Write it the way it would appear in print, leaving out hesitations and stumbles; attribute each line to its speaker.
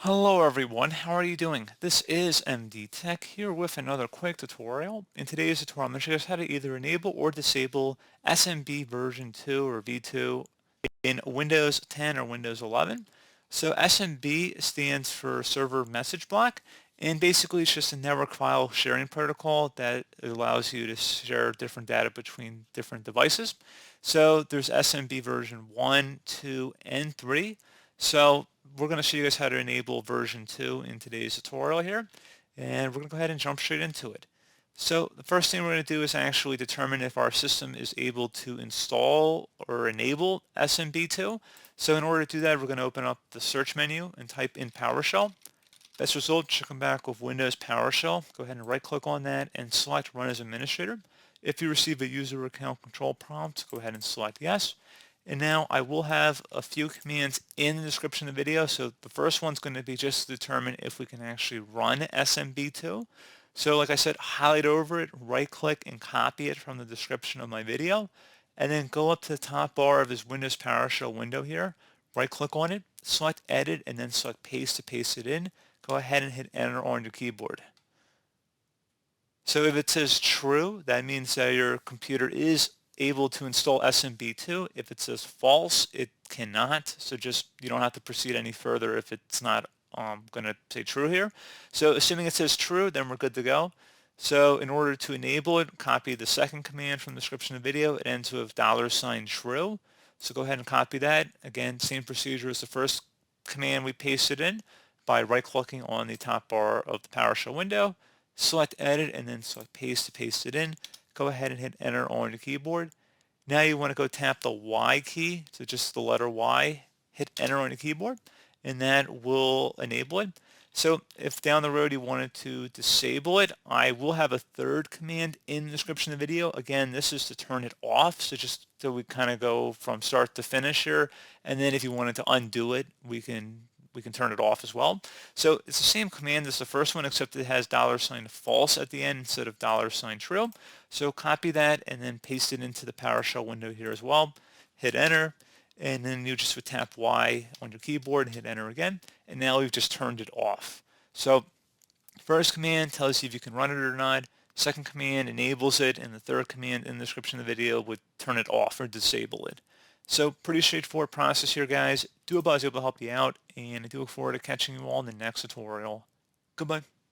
Speaker 1: Hello everyone, how are you doing? This is MD Tech here with another quick tutorial. In today's tutorial, I'm going to show you guys how to either enable or disable SMB version 2 or V2 in Windows 10 or Windows 11. So SMB stands for Server Message Block, and basically it's just a network file sharing protocol that allows you to share different data between different devices. So there's SMB version 1, 2, and 3. So we're going to show you guys how to enable version 2 in today's tutorial here, and we're going to go ahead and jump straight into it. So the first thing we're going to do is actually determine if our system is able to install or enable SMB2. So in order to do that, we're going to open up the search menu and type in PowerShell. Best result should come back with Windows PowerShell. Go ahead and right click on that and select Run as Administrator. If you receive a user account control prompt, go ahead and select Yes. And now I will have a few commands in the description of the video. So the first one's going to be just to determine if we can actually run SMB2. So like I said, highlight over it, right click and copy it from the description of my video. And then go up to the top bar of this Windows PowerShell window here, right click on it, select edit, and then select paste to paste it in. Go ahead and hit enter on your keyboard. So if it says true, that means that your computer is able to install SMB2. If it says false, it cannot. So just, you don't have to proceed any further if it's not going to say true here. So assuming it says true, then we're good to go. So in order to enable it, copy the second command from the description of the video. It ends with $true. So go ahead and copy that. Again, same procedure as the first command we pasted in by right-clicking on the top bar of the PowerShell window. Select edit and then select paste to paste it in. Go ahead and hit enter on your keyboard. Now you want to go tap the Y key, so just the letter Y, hit enter on your keyboard, and that will enable it. So if down the road you wanted to disable it, I will have a third command in the description of the video. Again, this is to turn it off, so just so we kind of go from start to finish here, and then if you wanted to undo it, we can turn it off as well. So it's the same command as the first one, except it has $false at the end instead of $true. So copy that and then paste it into the PowerShell window here as well. Hit enter, and then you just would tap Y on your keyboard and hit enter again, and now we've just turned it off. So first command tells you if you can run it or not. Second command enables it, and the third command in the description of the video would turn it off or disable it. So pretty straightforward process here, guys. Do hope I was able to help you out, and I do look forward to catching you all in the next tutorial. Goodbye.